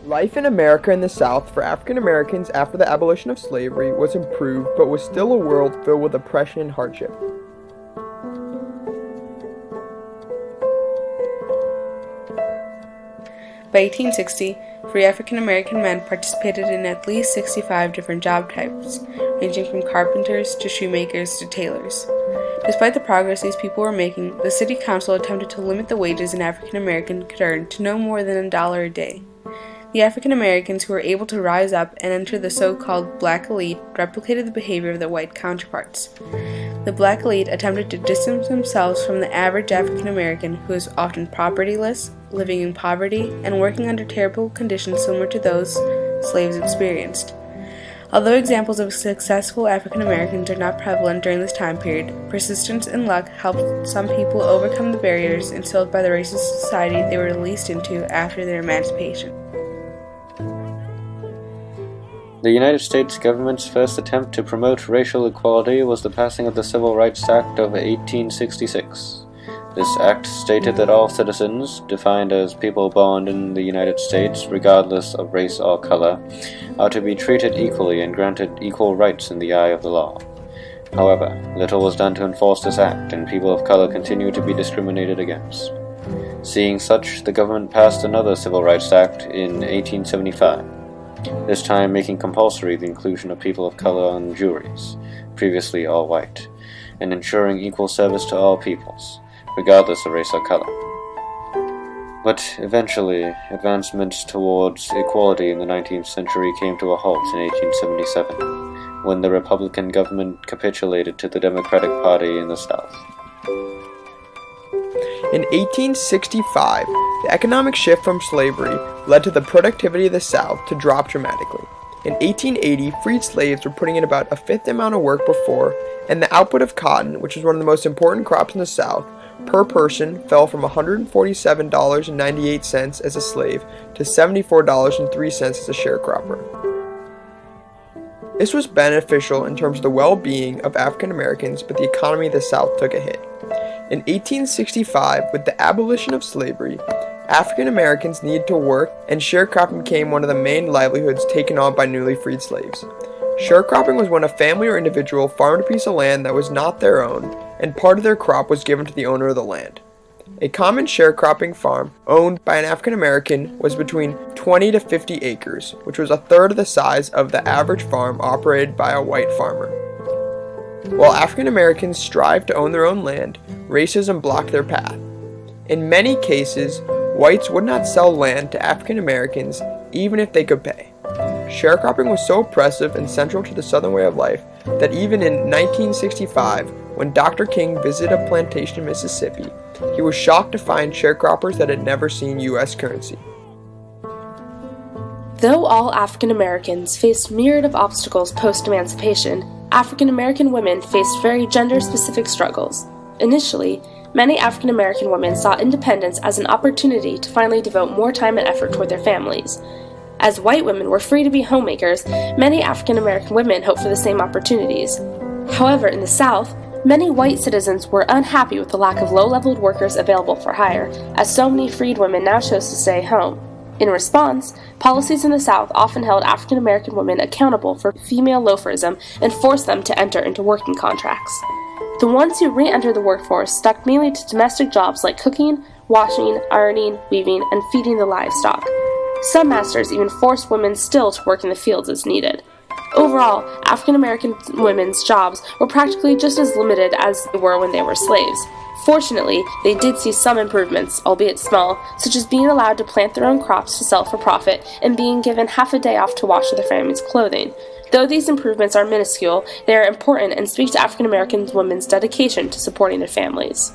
Life in America in the South for African Americans after the abolition of slavery was improved, but was still a world filled with oppression and hardship. By 1860, free African American men participated in at least 65 different job types, ranging from carpenters to shoemakers to tailors. Despite the progress these people were making, the city council attempted to limit the wages an African American could earn to no more than $1 a day. The African Americans who were able to rise up and enter the so-called black elite replicated the behavior of their white counterparts. The black elite attempted to distance themselves from the average African American who is often propertyless, living in poverty, and working under terrible conditions similar to those slaves experienced. Although examples of successful African Americans are not prevalent during this time period, persistence and luck helped some people overcome the barriers instilled by the racist society they were released into after their emancipation. The United States government's first attempt to promote racial equality was the passing of the Civil Rights Act of 1866. This act stated that all citizens, defined as people born in the United States regardless of race or color, are to be treated equally and granted equal rights in the eye of the law. However, little was done to enforce this act, and people of color continued to be discriminated against. Seeing such, the government passed another Civil Rights Act in 1875. This time making compulsory the inclusion of people of color on juries, previously all white, and ensuring equal service to all peoples, regardless of race or color. But eventually, advancements towards equality in the 19th century came to a halt in 1877, when the Republican government capitulated to the Democratic Party in the South. In 1865, the economic shift from slavery led to the productivity of the South to drop dramatically. In 1880, freed slaves were putting in about a fifth the amount of work before, and the output of cotton, which was one of the most important crops in the South, per person fell from $147.98 as a slave to $74.03 as a sharecropper. This was beneficial in terms of the well-being of African Americans, but the economy of the South took a hit. In 1865, with the abolition of slavery, African Americans needed to work, and sharecropping became one of the main livelihoods taken on by newly freed slaves. Sharecropping was when a family or individual farmed a piece of land that was not their own, and part of their crop was given to the owner of the land. A common sharecropping farm owned by an African American was between 20 to 50 acres, which was a third of the size of the average farm operated by a white farmer. While African Americans strived to own their own land, racism blocked their path. In many cases, whites would not sell land to African Americans even if they could pay. Sharecropping was so oppressive and central to the Southern way of life that even in 1965, when Dr. King visited a plantation in Mississippi, he was shocked to find sharecroppers that had never seen U.S. currency. Though all African Americans faced myriad of obstacles post-emancipation, African American women faced very gender-specific struggles. Initially, many African American women saw independence as an opportunity to finally devote more time and effort toward their families. As white women were free to be homemakers, many African American women hoped for the same opportunities. However, in the South, many white citizens were unhappy with the lack of low-leveled workers available for hire, as so many freed women now chose to stay home. In response, policies in the South often held African American women accountable for female loaferism and forced them to enter into working contracts. The ones who re-entered the workforce stuck mainly to domestic jobs like cooking, washing, ironing, weaving, and feeding the livestock. Some masters even forced women still to work in the fields as needed. Overall, African American women's jobs were practically just as limited as they were when they were slaves. Fortunately, they did see some improvements, albeit small, such as being allowed to plant their own crops to sell for profit and being given half a day off to wash their family's clothing. Though these improvements are minuscule, they are important and speak to African American women's dedication to supporting their families.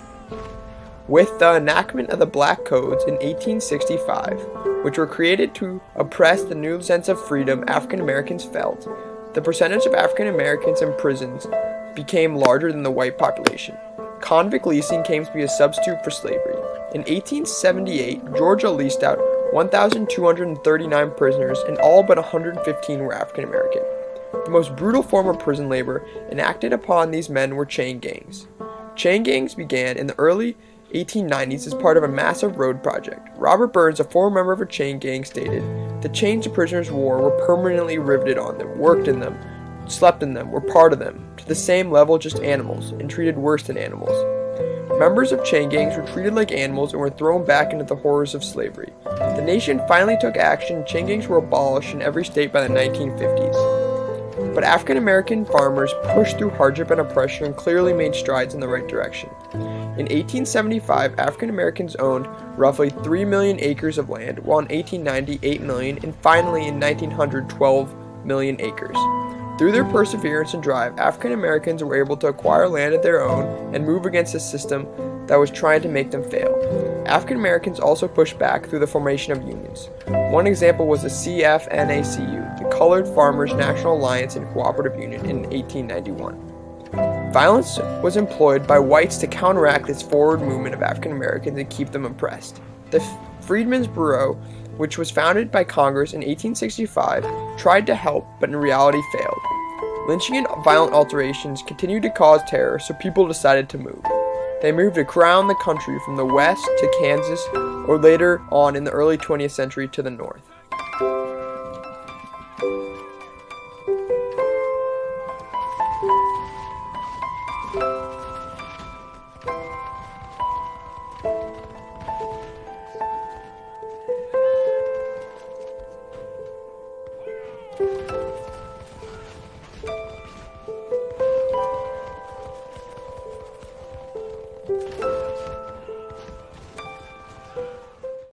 With the enactment of the Black Codes in 1865, which were created to oppress the new sense of freedom African Americans felt, the percentage of African Americans in prisons became larger than the white population. Convict leasing came to be a substitute for slavery. In 1878, Georgia leased out 1,239 prisoners, and all but 115 were African American. The most brutal form of prison labor enacted upon these men were chain gangs. Chain gangs began in the early 1890s as part of a massive road project. Robert Burns, a former member of a chain gang, stated, The chains the prisoners wore were permanently riveted on them, worked in them, slept in them, were part of them, to the same level just animals, and treated worse than animals. Members of chain gangs were treated like animals and were thrown back into the horrors of slavery. The nation finally took action and chain gangs were abolished in every state by the 1950s. But African American farmers pushed through hardship and oppression and clearly made strides in the right direction. In 1875, African Americans owned roughly 3 million acres of land, while in 1890, 8 million, and finally in 1900, 12 million acres. Through their perseverance and drive, African Americans were able to acquire land of their own and move against a system that was trying to make them fail. African Americans also pushed back through the formation of unions. One example was the CFNACU, the Colored Farmers National Alliance and Cooperative Union, in 1891. Violence was employed by whites to counteract this forward movement of African Americans and keep them oppressed. The Freedmen's Bureau, which was founded by Congress in 1865, tried to help but in reality failed. Lynching and violent alterations continued to cause terror, so people decided to move. They moved around the country from the west to Kansas, or later on in the early 20th century to the north.